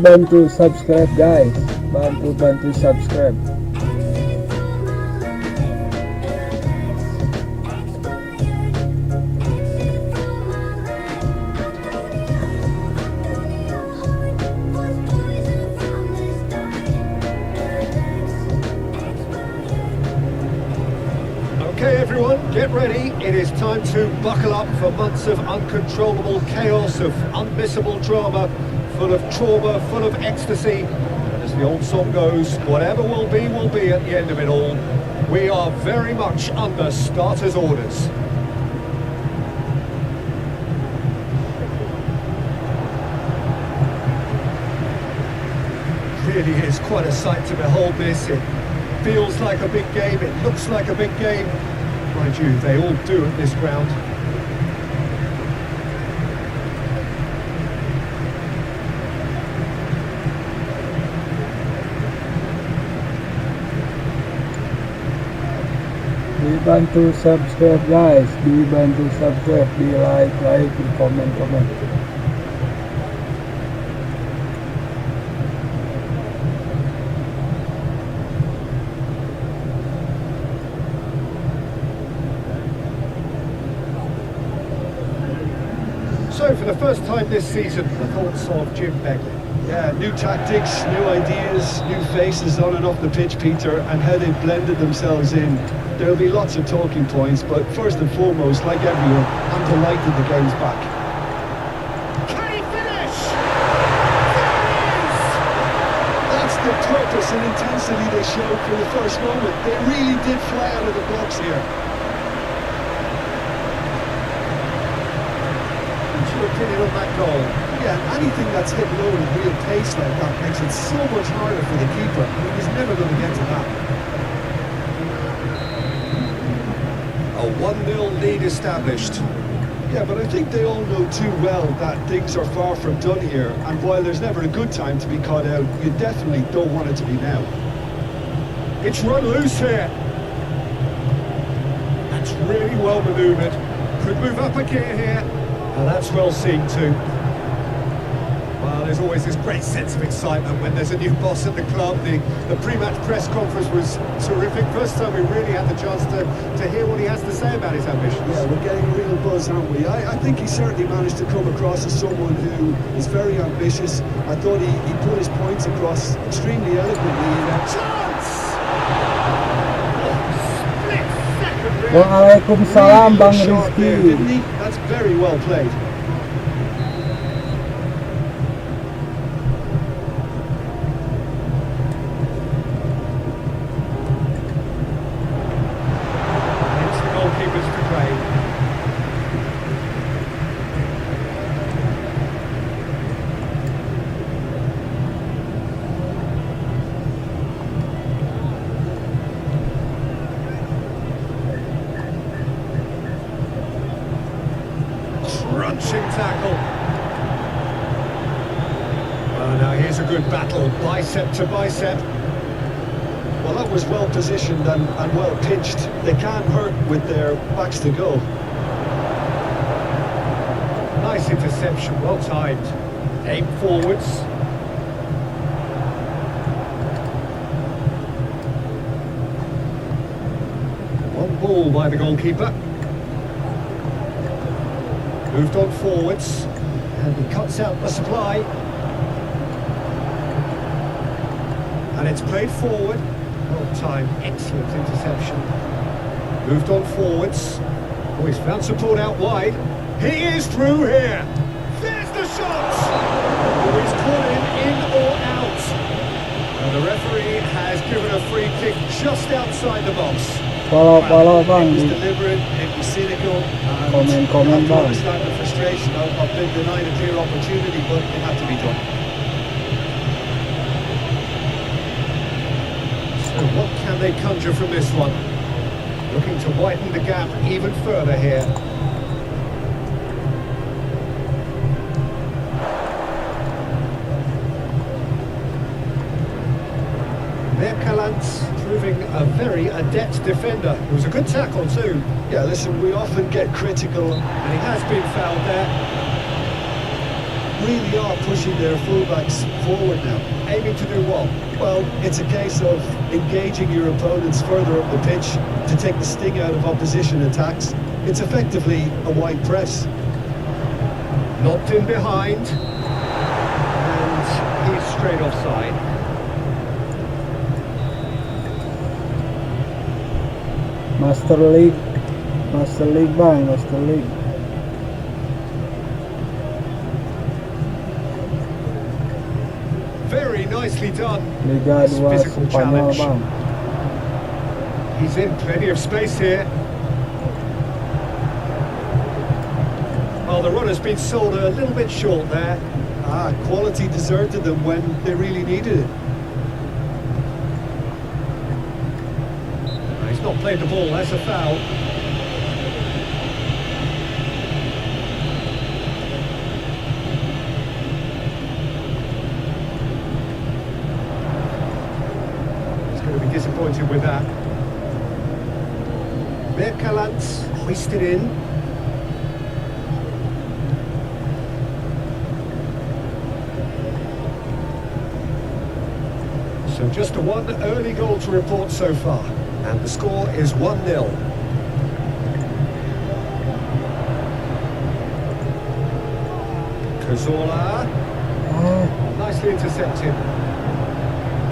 Bantu subscribe guys, bantu subscribe. Okay everyone, get ready. It is time to buckle up for months of uncontrollable chaos, of unmissable drama, full of trauma, full of ecstasy. And as the old song goes, whatever will be at the end of it all. We are very much under starters' orders. Really is quite a sight to behold this. It feels like a big game, it looks like a big game. Mind you, they all do at this ground. Dibantu subscribe guys, dibantu subscribe, di like, di komen. So for the first time this season, the thoughts of Jim Begley. Yeah, new tactics, new ideas, new faces on and off the pitch, Peter, and how they've blended themselves in. There'll be lots of talking points, but first and foremost, like everyone, I'm delighted the game's back. Can he finish? There it is! That's the purpose and intensity they showed for the first moment. They really did fly out of the blocks here. What's your opinion on that goal? Yeah, anything that's hit low with real pace like that makes it so much harder for the keeper. He's never going to get to that. A 1-0 lead established. Yeah, but I think they all know too well that things are far from done here, and while there's never a good time to be caught out, you definitely don't want it to be now. It's run loose here. That's really well manoeuvred. Could move up a gear here. And that's well seen too. Well, there's always this great sense of excitement when there's a new boss at the club. The pre-match press conference was terrific. First time we really had the chance to hear what he has to say about his ambitions. Yeah, we're getting a real buzz, aren't we? I think he certainly managed to come across as someone who is very ambitious. I thought he put his points across extremely eloquently. Chance! Split second. Waalaikumsalam Really Bang good shot there, didn't he? Rizky. That's very well played. It's the goalkeepers to play. Crunching tackle. Well, now here's a good battle, bicep to bicep. Well, that was well positioned and well pitched. They can't hurt with their backs to go. Nice interception, well timed. Aim forwards. One ball by the goalkeeper. Moved on forwards. And he cuts out the supply. And it's played forward. Well timed, excellent interception. Moved on forwards. Oh, he's found support out wide. He is through here. There's the shot! Oh, he's caught him in or out. And the referee has given a free kick just outside the box. Follow Bang. It was deliberate, it was cynical. And Comment, I have to Bang. understand the frustration. I've been denied a clear opportunity, but it had to be done. So what can they conjure from this one? Looking to widen the gap even further here. Merkalants proving a very adept defender. It was a good tackle too. Yeah, listen, we often get critical, And he has been fouled there. really are pushing their fullbacks forward now. Aiming to do what? Well, it's a case of engaging your opponents further up the pitch to take the sting out of opposition attacks. It's effectively a wide press. Knocked in behind. And he's straight offside. Master League Bang, Master League. Very nicely done. Liga This 2 physical Spanyol challenge. Bang. He's in plenty of space here. Well, the run has been sold a little bit short there. Quality deserted them when they really needed it. He's not played the ball, that's a foul. He's going to be disappointed with that. Merkalants hoisted in. So just a one early goal to report so far. And the score is 1-0. Cazorla. Nicely intercepted.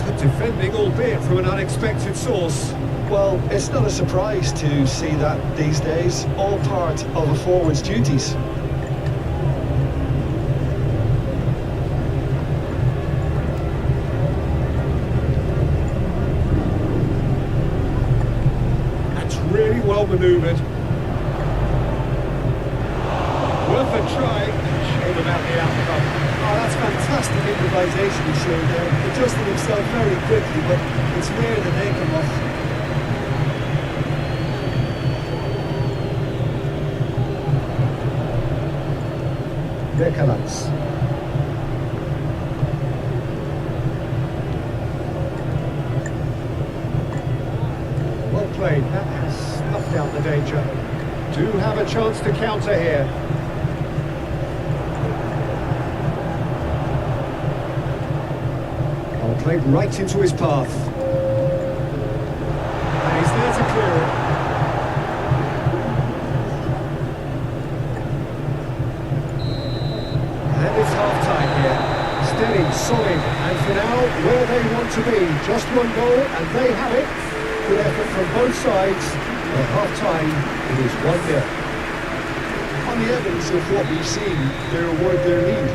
Good defending, albeit from an unexpected source. Well, it's not a surprise to see that these days, all part of a forward's duties. That's really well manoeuvred. Worth a try. Shame about the outcome. Oh, that's fantastic improvisation he showed there. Adjusted himself very quickly, but it's rare that they come off. Bekalats. Well played, that has snuffed out the danger. Do have a chance to counter here. Oh, played right into his path. And he's there to clear it. And it's half-time here. Steady, solid, and for now, where they want to be. Just one goal, and they have it. Good effort from both sides. At half-time, it is 1-0. On the evidence of what we've seen, they're worth their lead.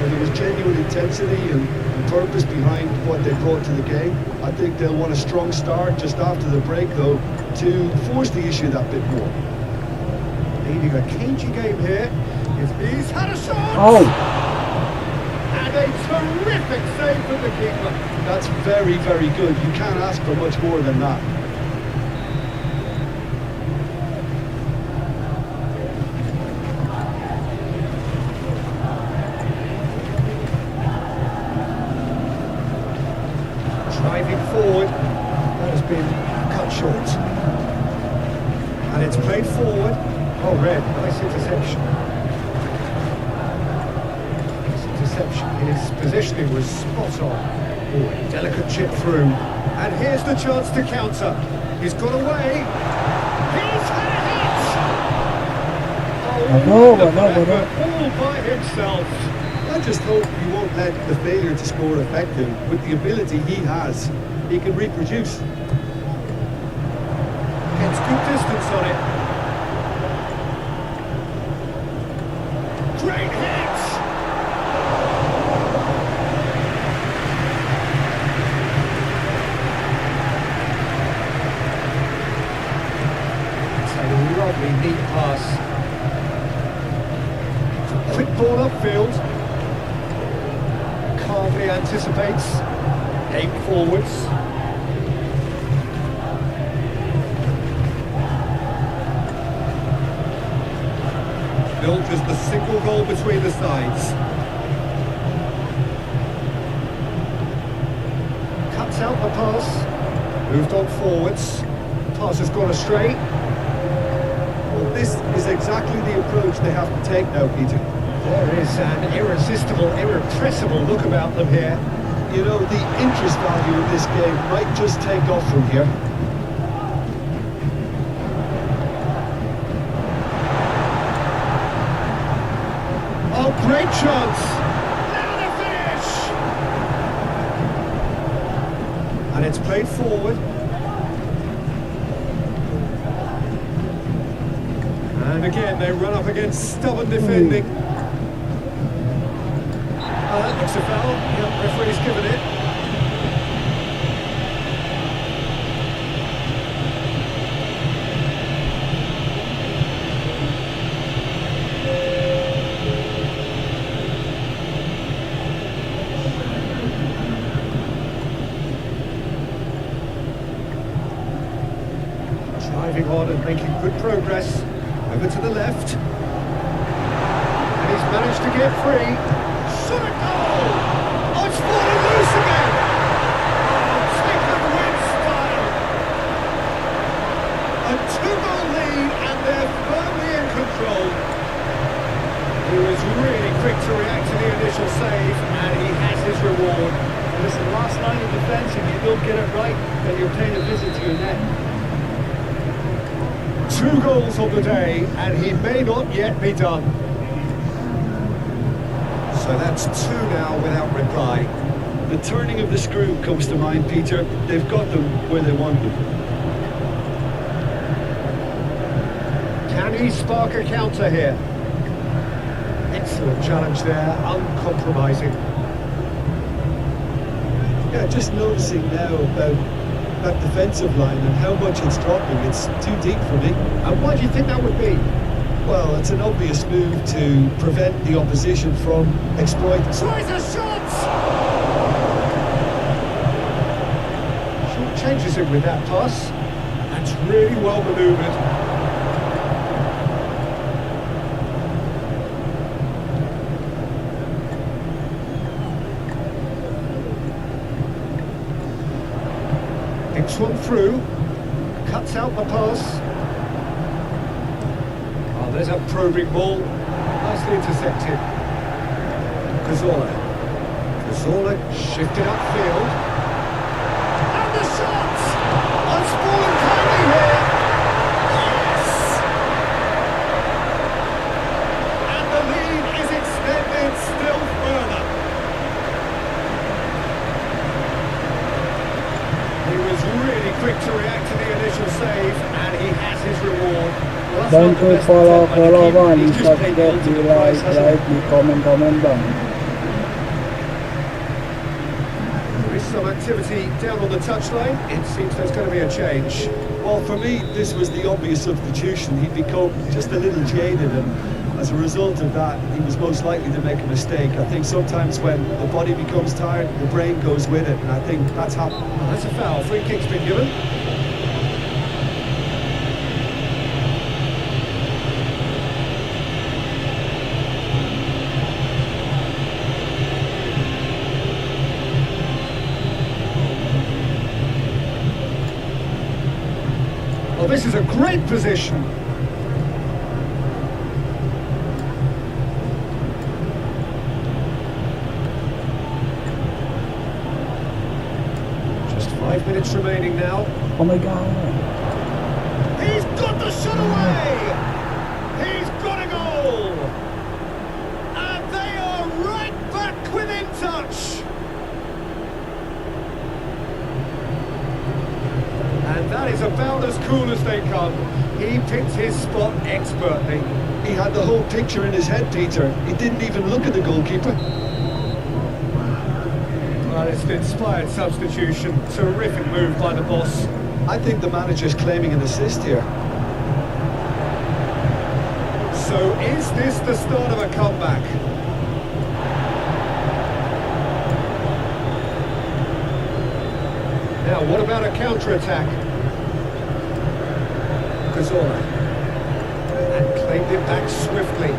There was genuine intensity and purpose behind what they brought to the game. I think they'll want a strong start just after the break, though, to force the issue that bit more. Leading a cagey game here. He's had a shot! Oh! And a terrific save from the keeper. That's very, very good. You can't ask for much more than that. Driving forward, that has been cut short. And it's played forward. Oh, Red, nice interception. Nice interception. His positioning was spot on. Oh, delicate chip through. And here's the chance to counter. He's got away. He's had a hit! Oh, no, the no, no, no. effort all by himself. I just hope he won't let the failure to score affect him. With the ability he has, he can reproduce. Gets good distance on it. Great hit! It's a lovely, neat pass. Quick ball upfield. Calmly anticipates. Game forwards. Built as the single goal between the sides. Cuts out the pass. Moved on forwards. Pass has gone astray. Well, this is exactly the approach they have to take now, Peter. There is an irresistible, irrepressible look about them here. You know, the interest value of this game might just take off from here. Oh, great chance! Now the finish! And it's played forward. And again, they run up against stubborn defending. That looks a foul. Yep, referee's given it. Driving on and making good progress. Over to the left. And he's managed to get free. Shot a goal! Oh, it's fallen loose again! Oh, take the win style! A two-goal lead and they're firmly in control. He was really quick to react to the initial save and he has his reward. Listen, last line of defence, if you don't get it right, then you're paying a visit to your net. 2 goals on the day, and he may not yet be done. So that's 2 now without reply. The turning of the screw comes to mind, Peter. They've got them where they want them. Can he spark a counter here? Excellent challenge there, uncompromising. Yeah, just noticing now about that defensive line and how much it's dropping. It's too deep for me. And why do you think that would be? Well, it's an obvious move to prevent the opposition from exploiting. Tries a shot! Short changes him with that pass. That's really well manoeuvred. chips one through, cuts out the pass. Oh, there's a probing ball, nicely intercepted. Cazorla. Cazorla shifted upfield. And the shot! Unspoiled kindly here. Yes! And the lead is extended still further. He was really quick to react to the initial save, and he has his reward. Well, that's Don't not the best follow attempt by the keeper. one, He's just paid subscribe, well to di the price, like, hasn't he? di comment bang. There is some activity down on the touchline. It seems there's going to be a change. Well, for me, this was the obvious substitution. He'd become just a little jaded, and as a result of that, he was most likely to make a mistake. I think sometimes when the body becomes tired, the brain goes with it, and I think that's happened. Well, that's a foul. Free kick's been given. Well, this is a great position. Just 5 minutes remaining now. Oh my god. He's got the shot away! He's got a goal! And they are right back within touch! And that is about as cool as they come. He picked his spot expertly. He had the whole picture in his head, Peter. He didn't even look at the goalkeeper. Well, it's an inspired substitution. Terrific move by the boss. I think the manager's claiming an assist here. So is this the start of a comeback? Now, what about a counter-attack? Cazorla. And claimed it back swiftly.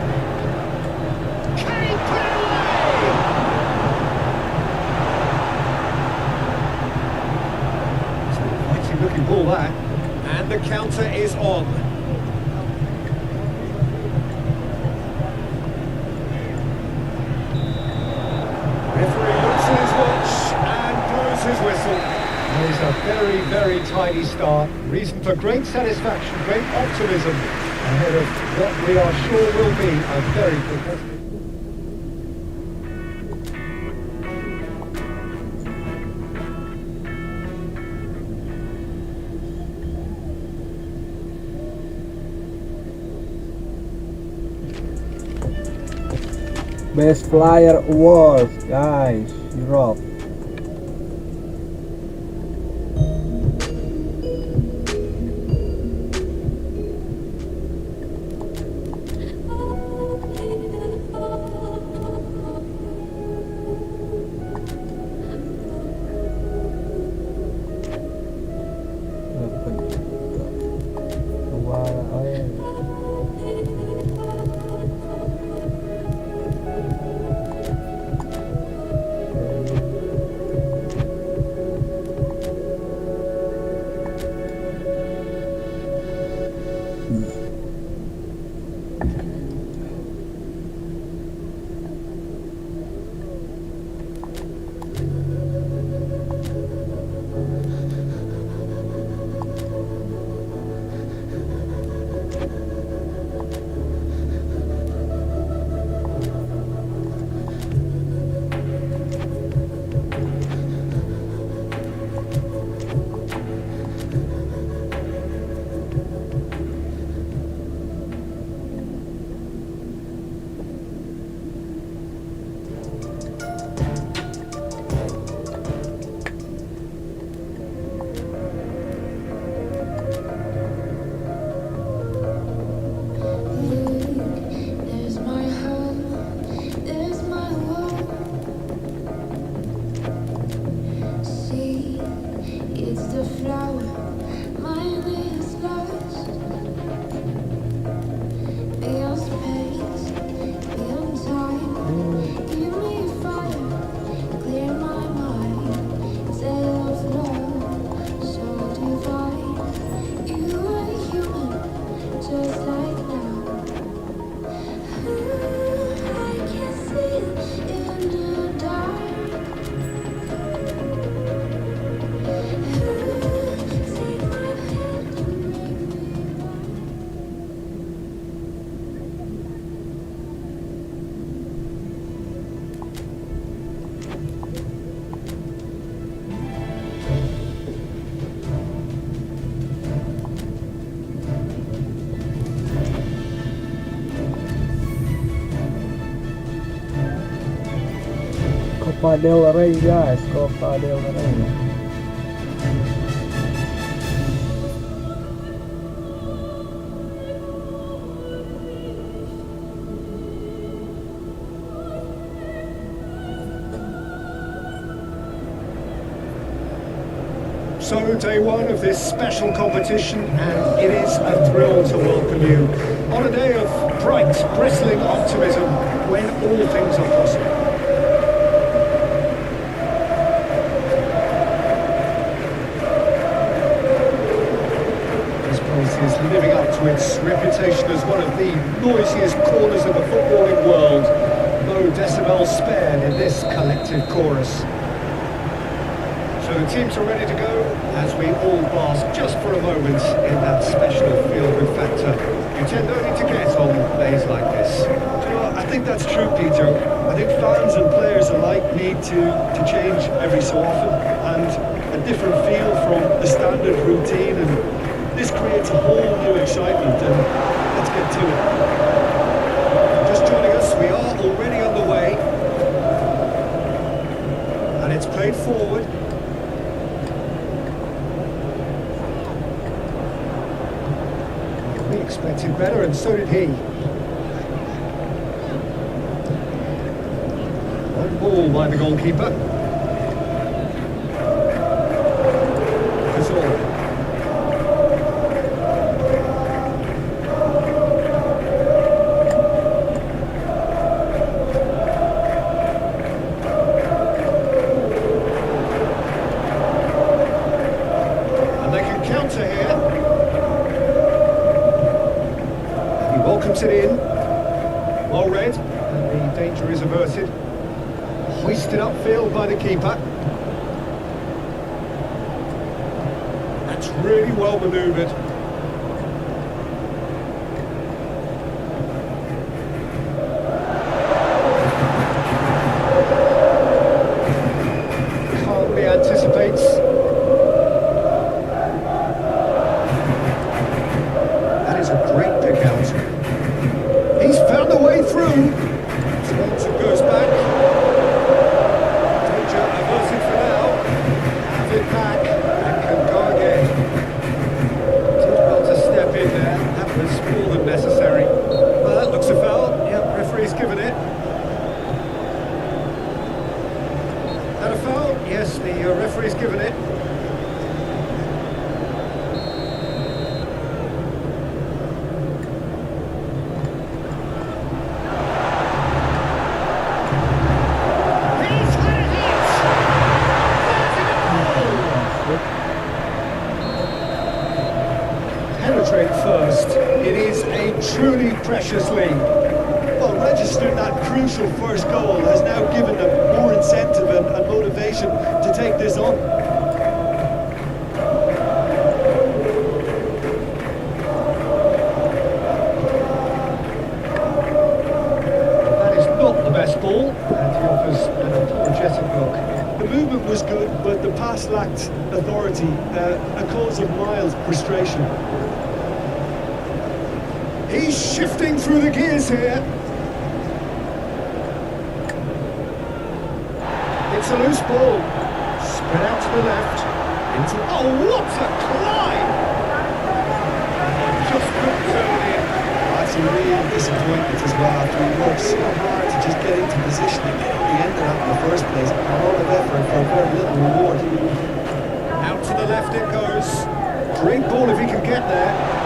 Can he put it away? It's an inviting looking ball, that. And the counter is on. Referee looks at his watch and blows his whistle. That is a very, very tidy start. Reason for great satisfaction, great optimism ahead of what we are sure will be a very competitive. Best Flyer Awards, guys. Europe. Copa del Rey, guys. Copa del Rey. So, day one of this special competition, and it is a thrill to welcome you on a day of bright, bristling optimism when all things are possible. This place is living up to its reputation as one of the noisiest corners of the footballing world. No decibel spared in this collective chorus. So the teams are ready to go as we all bask just for a moment in that special feel-good factor you tend only to get on days like this. Do you know what? I think that's true, Peter. I think fans and players alike need to change every so often, and a different feel from the standard routine, and this creates a whole new excitement, and let's get to it. Just joining us, we are already on the way. And it's played forward. We expected better, and so did he. One ball by the goalkeeper. Cazorla. And they can counter here. Welcomes it in, well read, and the danger is averted. Hoisted upfield by the keeper. That's really well manoeuvred. Calmly anticipates. That is a great pick out. He's found a way through. Swanson goes back. Danger averted for now. Have it back and can go again. Did well to step in there. That was more than necessary. Well, that looks a foul. Yep, referee's given it. That a foul? Yes, the referee's given it. Penetrate first. It is a truly precious lead. Well, registering that crucial first goal has now given them more incentive and motivation to take this on. That is not the best ball, and he offers an apologetic look. The movement was good, but the pass lacked authority, a cause of mild frustration. He's shifting through the gears here. It's a loose ball. Spread out to the left. Into oh, what a climb! Just couldn't turn it in. That's a real disappointment as well, after we worked so hard to just get into position and get on the end of that in the first place. A lot of effort for a very little reward. Out to the left it goes. Great ball if he can get there.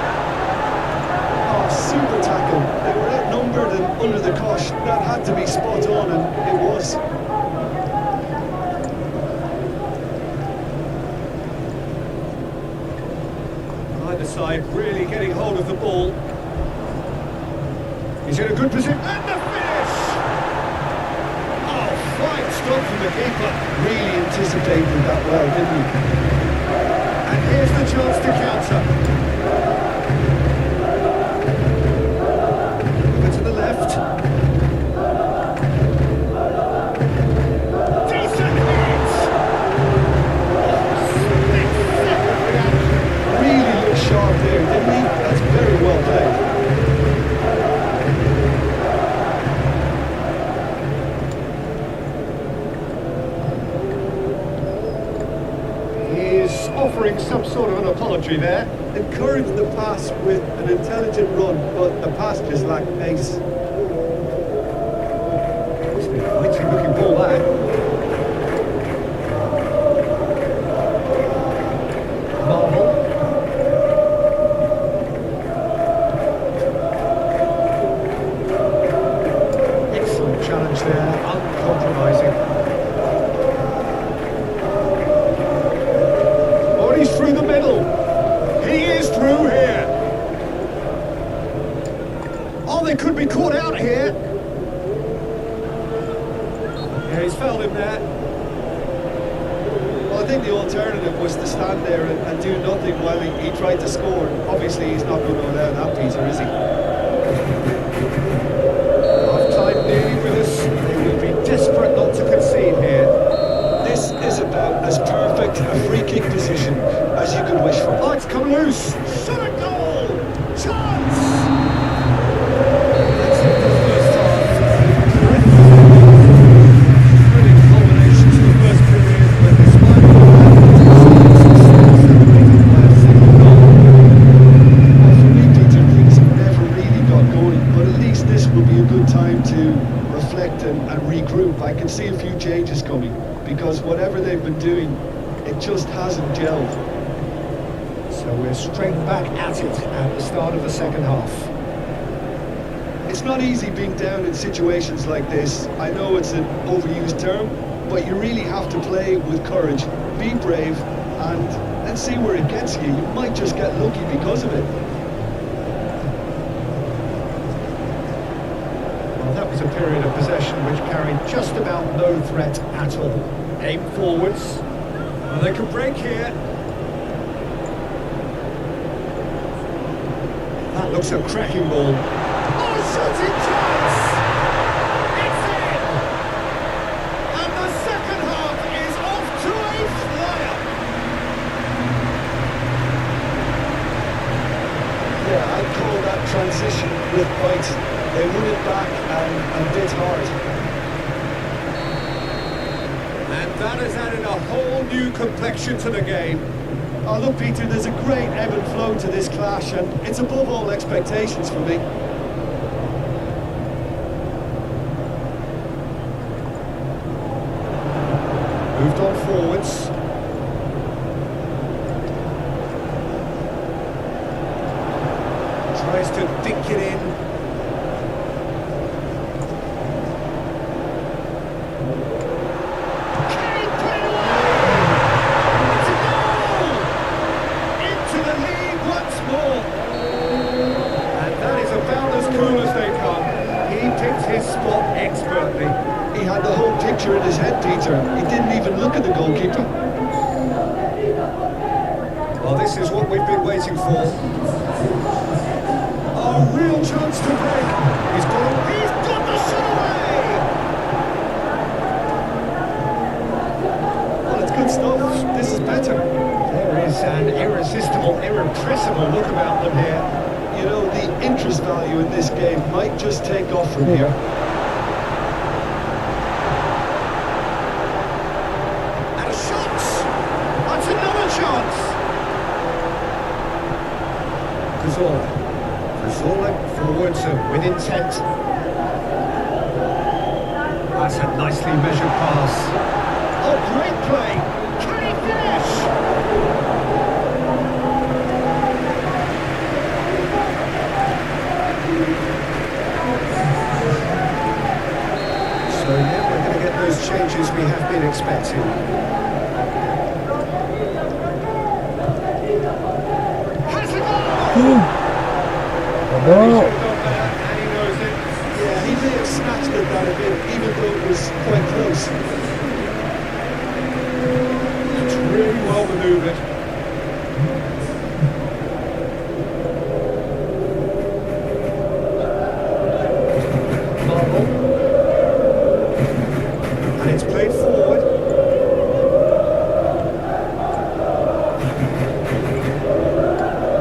Super tackle. They were outnumbered and under the cosh. That had to be spot on, and it was. Either side really getting hold of the ball. He's in a good position. And the finish! Oh, fine stop from the keeper. Really anticipated that well, didn't he? And here's the chance to counter. To the left. Decent hit! Really looked sharp there, didn't he? That's very well played. Perhaps offering some sort of an apology there. Encouraged the pass with an intelligent run, but the pass just lacked pace. It's been a mighty looking ball there. Marvel. Excellent challenge there, uncompromising. Oh, he's through the middle. He is through here. Oh, they could be caught out here. Yeah, he's fouled him there. Well, I think the alternative was to stand there and do nothing while he tried to score. Obviously, he's not going to allow that, Peter, is he? Half-time nearly with us. They will be desperate not to concede here. This is about as perfect a free kick position as you could wish for. Oh, it's come loose. Shot a goal. Chance. That's it for the first half. Brilliant culmination to the first period, but despite all that, celebrated by a single goal. Well, for me, Peter, things never really got going, but at least this will be a good time to reflect and regroup. I can see a few changes coming, because whatever they've been doing, it just hasn't gelled. So we're straight back at it at the start of the second half. It's not easy being down in situations like this. I know it's an overused term, but you really have to play with courage, be brave, and see where it gets you. You might just get lucky because of it. Well, that was a period of possession which carried just about no threat at all. Aim forwards. Well, they could break here. That looks a cracking ball. Oh, shooting chance! It's in! And the second half is off to a flyer. Yeah, I'd call that transition with bite. They won it back and bit hard. And that has added a whole new complexion to the game. Oh, look, Peter, there's a great ebb and flow to this clash, and it's above all expectations for me. Moved on forwards. Tries to dink it in. He had the whole picture in his head, Peter. He didn't even look at the goalkeeper. Well, this is what we've been waiting for. A real chance to break. He's got the shot away! Well, it's good stuff. This is better. There is an irresistible, irrepressible look about them here. You know, the interest value in this game might just take off from here. Cazorla forwards with intent. That's a nicely measured pass. Oh, great play! Can he finish? So yeah, we're going to get those changes we have been expecting. Oh. And he knows it. Yeah, he may have snatched at that a bit, even though it was quite close. It's really well manoeuvred. Marvel. And it's played forward.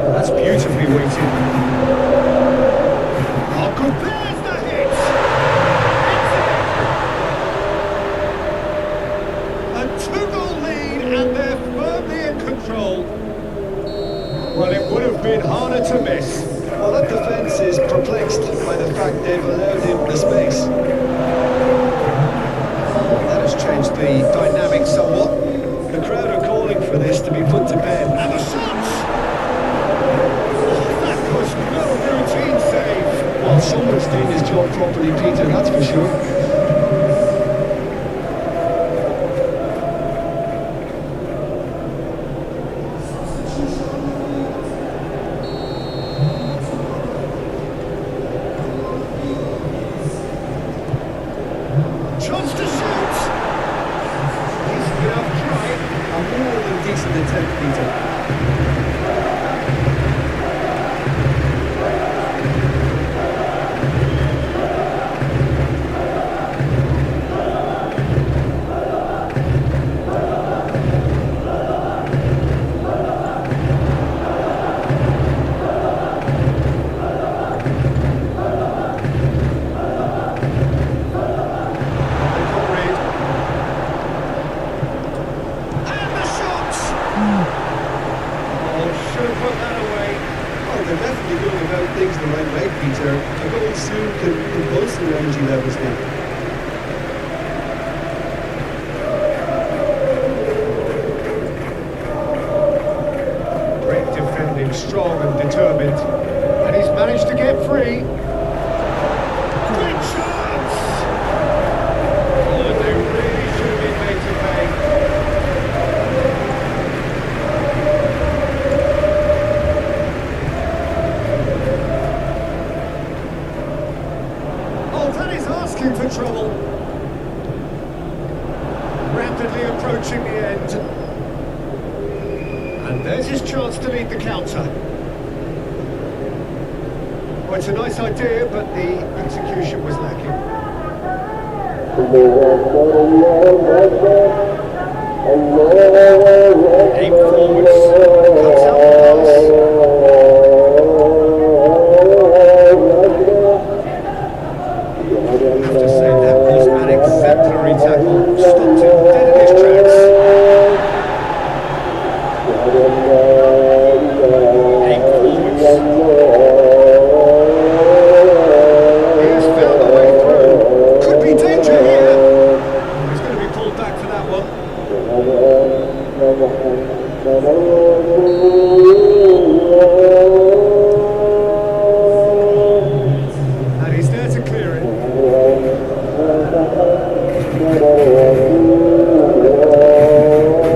Oh, that's beautifully weighted. Oh, good. There's the hit! It's in! A two-goal lead, and they're firmly in control. control. Well, it would have been harder to miss. Well, that defence is perplexed by the fact they've allowed him the space. That has changed the dynamic somewhat. The crowd are calling for this to be put to bed. And the shots! That was no routine save. Well, someone's doing his job properly, Peter, that's for sure. Chance to shoot! Decent enough try. A more than decent attempt, Peter. And the shot! Oh, should have put that away. Oh, they're definitely going about things the right way, Peter. A goal soon can boost their energy levels now. Great defending, strong and determined. And he's managed to get free. Great chance! Oh, they really should have been made to pay. Oh, that is asking for trouble. Rapidly approaching the end. And there's his chance to lead the counter. Well, it's a nice idea, but the execution was lacking. Aim forwards, cuts out the pass. I have to say that was an exemplary tackle. Stopped him dead in his tracks. Aim forwards. He has found a way through. Could be danger here. He's going to be pulled back for that one. And he's there to clear it.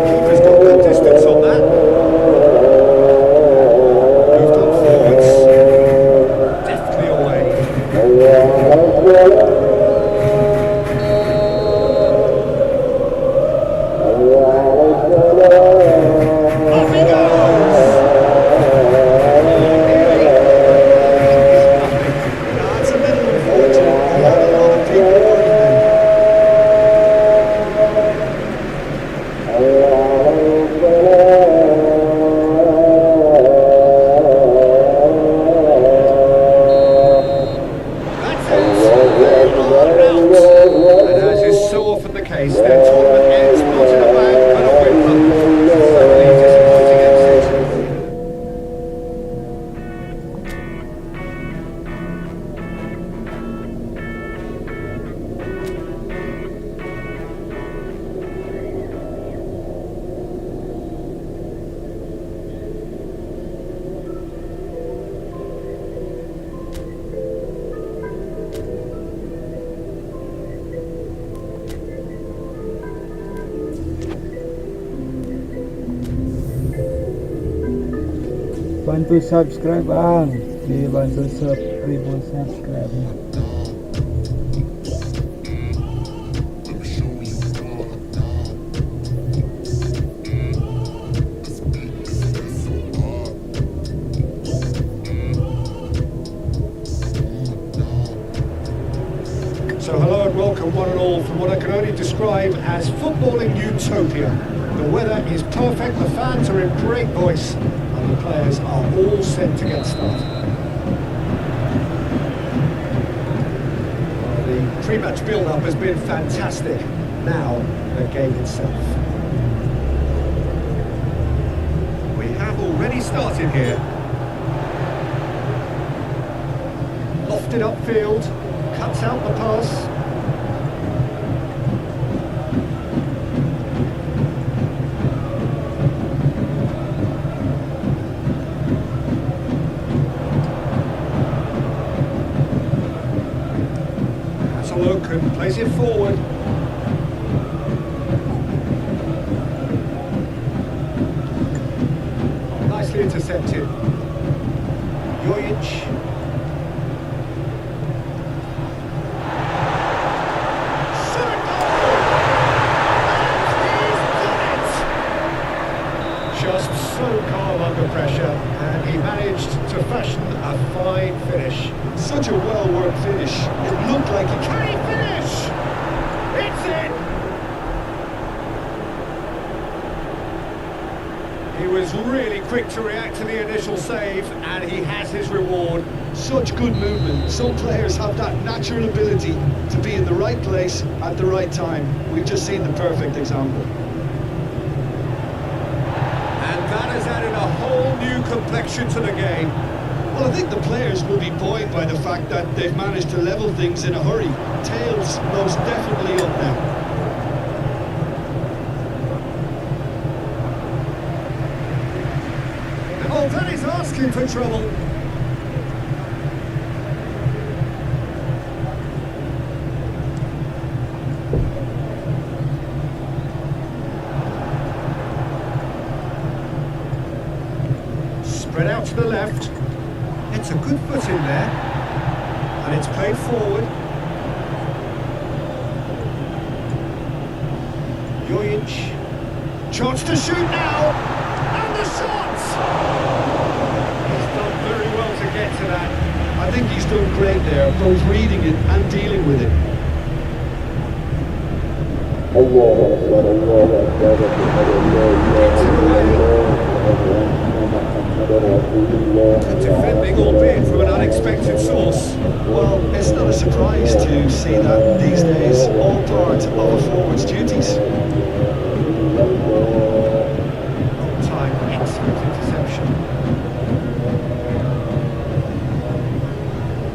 Keeper's got good distance on that. Moved on forwards. Deftly away. Off he goes! Nearly. That's a little unfortunate. He had a lot of people working him. That's it. They're on and out. And as is so often the case, their tournament ends not in a bag, but a whimper. Thoroughly disappointing exit. Bantu subscribe bang, dibantu 1000 subscribe. So hello and welcome one and all from what I can only describe as footballing utopia. The weather is perfect, the fans are in great voice, and the players are all set to get started. Well, the pre-match build-up has been fantastic. Now, the game itself. in here. Lofted upfield, cuts out the pass. Loken plays it forward. Nicely intercepted. Jojic. Just so calm under pressure, and he managed to fashion a fine finish. Such a well-worked finish. It looked like he Can he finish? It's in! He was really quick to react to the initial save, and he has his reward. such good movement. Some players have that natural ability to be in the right place at the right time. We've just seen the perfect example. And that has added a whole new complexion to the game. Well, I think the players will be buoyed by the fact that they've managed to level things in a hurry. Tails most definitely up now. Oh, that is asking for trouble. Spread out to the left. It's a good foot in there. And it's played forward. Jojic. Chance to shoot now. And the shot! He's done very well to get to that. I think he's done great there, both reading it and dealing with it. Good defending, albeit from an unexpected source. Well, it's not a surprise to see that these days, all part of a forward's duties. Time, excellent interception.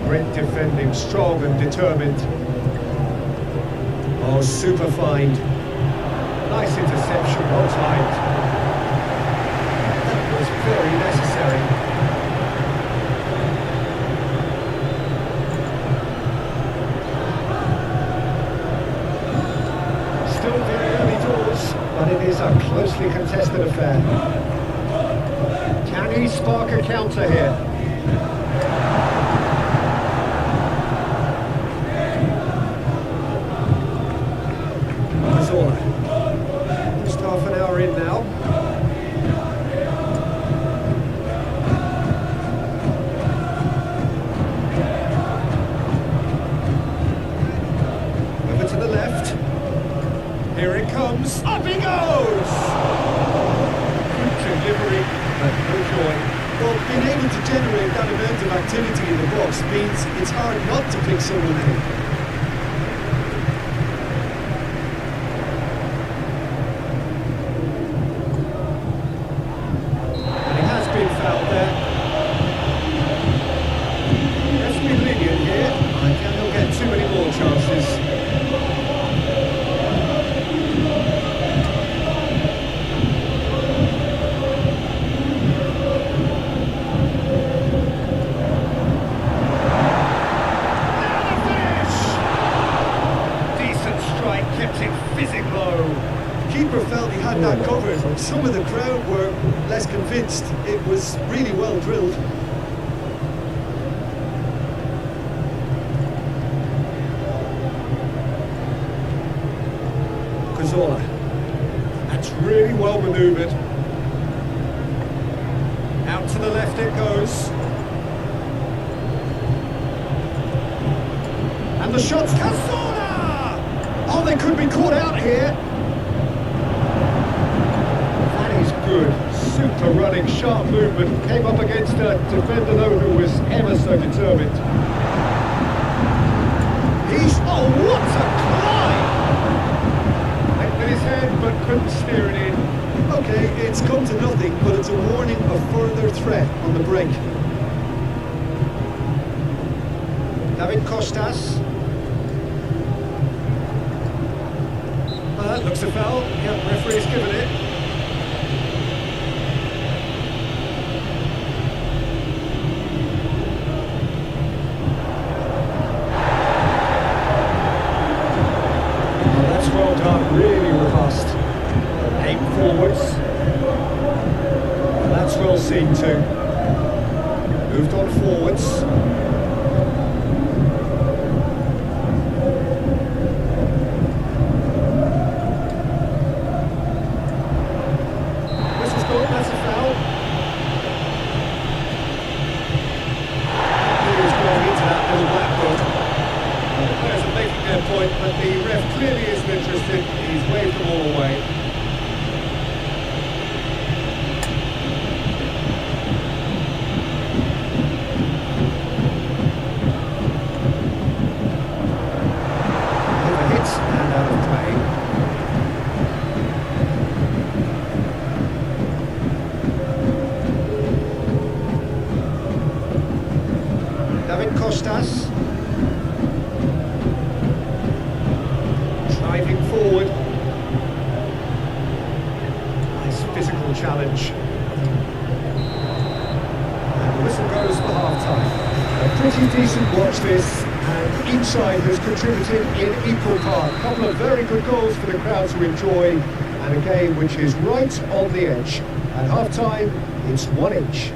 Great defending, strong and determined. Oh, super find. Nice interception, well timed. That was very necessary. Still very early doors, but it is a closely contested affair. Can he spark a counter here? Cazorla. Just half an hour in now. Over to the left. Here it comes. Up he goes! Good delivery, but no joy. Well, being able to generate that amount of activity in the box means it's hard not to pick someone out. And he has been fouled there. Let's be lenient here. I think he'll get too many more chances. Kept it fizzing low. The keeper felt he had that covered. Some of the crowd were less convinced. It was really well drilled. Cazorla. That's really well manoeuvred. Out to the left it goes. And the shot's Cazorla! Oh, they could be caught out here. That is good. Super running, sharp movement. Came up against a defender, though, who was ever so determined. Oh, what a climb! Went with his head, but couldn't steer it in. Okay, it's come to nothing, but it's a warning of further threat on the break. David Costas. Looks a foul. Yep, referee's given it. That's well done, really robust. Aim forwards. And that's well seen too. Moved on forwards. Whistle's gone, that's a foul. He was going into that little black book. The players are making their point, but the ref clearly isn't interested. He's waved them all away. Over hits and out of play. David Costas. Driving forward. Nice physical challenge. And the whistle goes for half-time. A pretty decent watch this, and each side has contributed in equal part. A couple of very good goals for the crowd to enjoy, and a game which is right on the edge. At half-time, it's 1-1.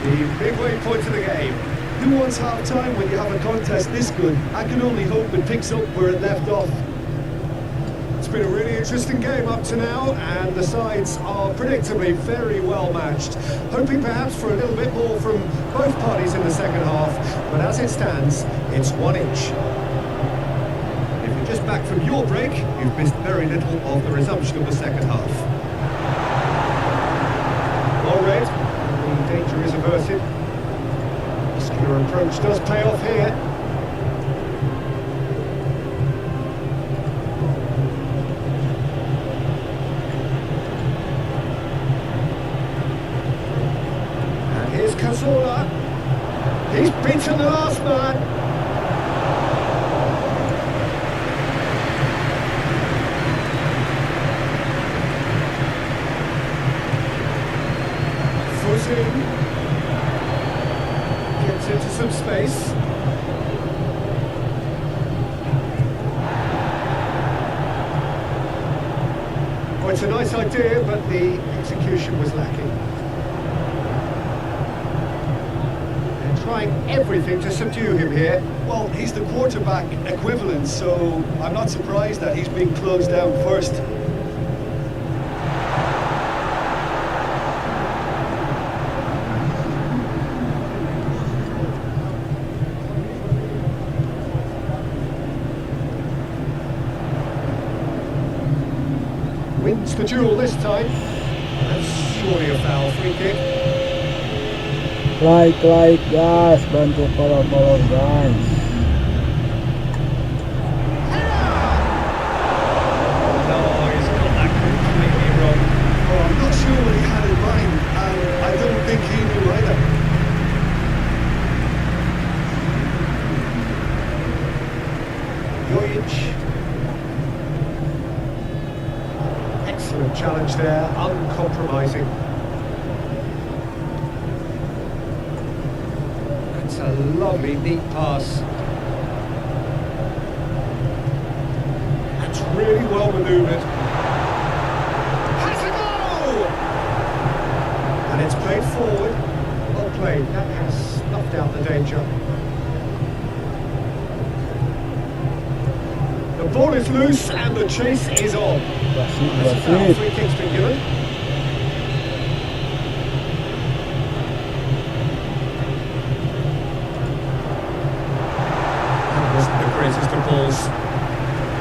The midway point of the game. Who wants half-time when you have a contest this good? I can only hope it picks up where it left off. It's been a really interesting game up to now, and the sides are predictably very well matched. Hoping perhaps for a little bit more from both parties in the second half, but as it stands, it's 1-1. If you're just back from your break, you've missed very little of the resumption of the second half. All red, the danger is averted. Muscular approach does pay off here. And here's Cazorla. He's beaten the last man. Footing. Gets into some space. Oh, it's a nice idea, but the execution was lacking. They're trying everything to subdue him here. Well, he's the quarterback equivalent, so I'm not surprised that he's being closed down first. Wins the duel this time. That's surely a foul. Free kick. Like guys, bantu follow guys. No, he's got that completely wrong. Oh, I'm not sure what he had in mind, and I don't think he knew either. Jojic. Excellent challenge there, uncompromising. That's a lovely, neat pass. That's really well manoeuvred. Has a goal! And it's played forward. Well played, that has snuffed out the danger. The ball is loose and the chase is on. That's a foul. Free kick's been given. That wasn't the greatest of balls.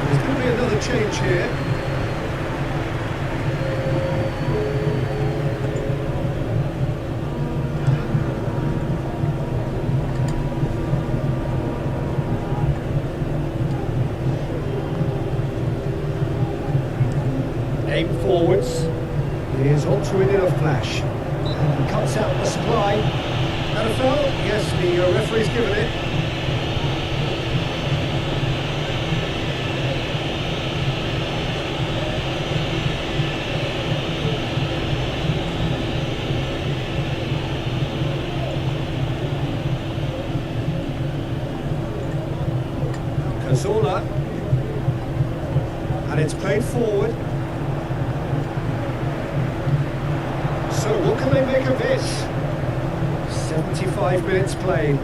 There's going to be another change here. Aim forwards. It is onto it in a flash. And cuts out the supply. And a foul? Yes, the referee's given it. Cazorla. And it's played forward. So what can they make of this? 75 minutes played.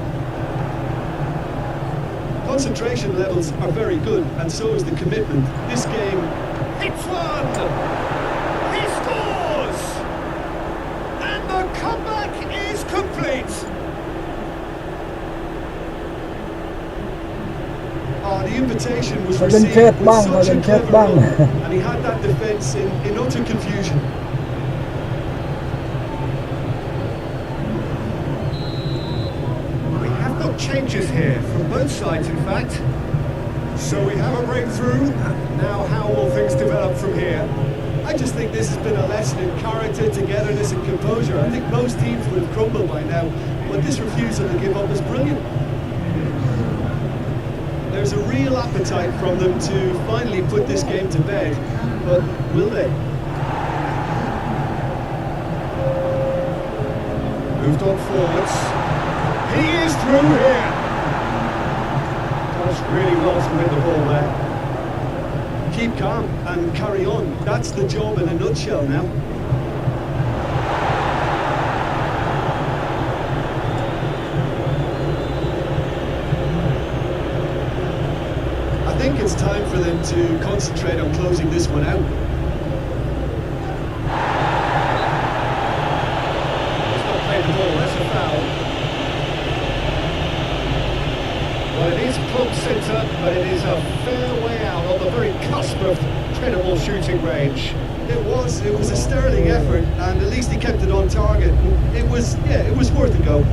Concentration levels are very good, and so is the commitment. This game... Hits one! He scores! And the comeback is complete! The invitation was Magandang received chat with bang, such a magandang chat clever bang. run, and he had that defence in utter confusion. We have got changes here, from both sides in fact. So we have a breakthrough. Now how will things develop from here? I just think this has been a lesson in character, togetherness and composure. I think most teams would have crumbled by now, but this refusal to give up is brilliant. There's a real appetite from them to finally put this game to bed, but will they? Moved on forwards. He is through here. Does really well to win the ball there. Keep calm and carry on. That's the job in a nutshell now. I think it's time for them to concentrate on closing this one out. He's not played the ball, that's a foul. Well, it is club centre, but it is a fair way out on the very cusp of credible shooting range. It was a sterling effort, and at least he kept it on target. It was worth a go.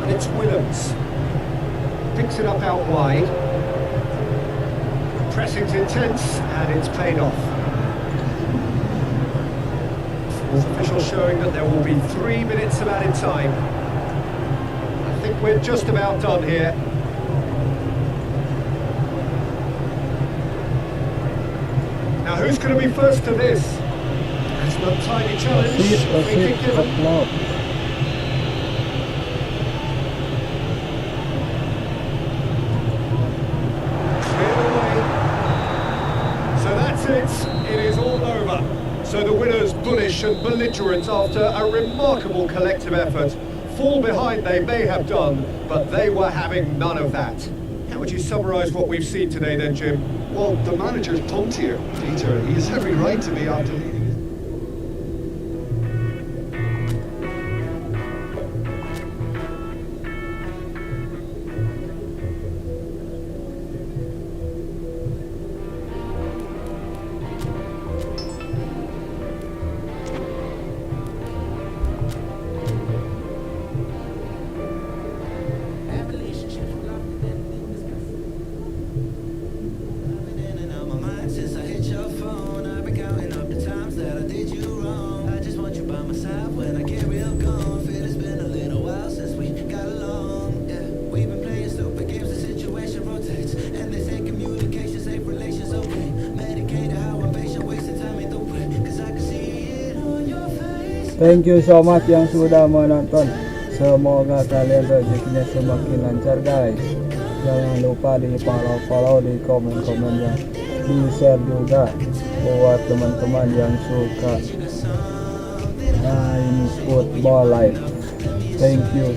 And it's Willems. Picks it up out wide. Pressing's intense, and it's paid off. Fourth official showing that there will be 3 minutes of added time. I think we're just about done here. Now who's going to be first to this? That's an untidy challenge. Free kick given. Upload. It is all over. So the winners, bullish and belligerent after a remarkable collective effort. Fall behind they may have done, but they were having none of that. How would you summarise what we've seen today then, Jim? Well, the manager's pumped here, Peter. He has every right to be after leading. Thank you so much yang sudah menonton. Semoga kalian rezekinya semakin lancar guys. Jangan lupa di follow, di komen-komennya, di share juga buat teman-teman yang suka ini football live. Thank you.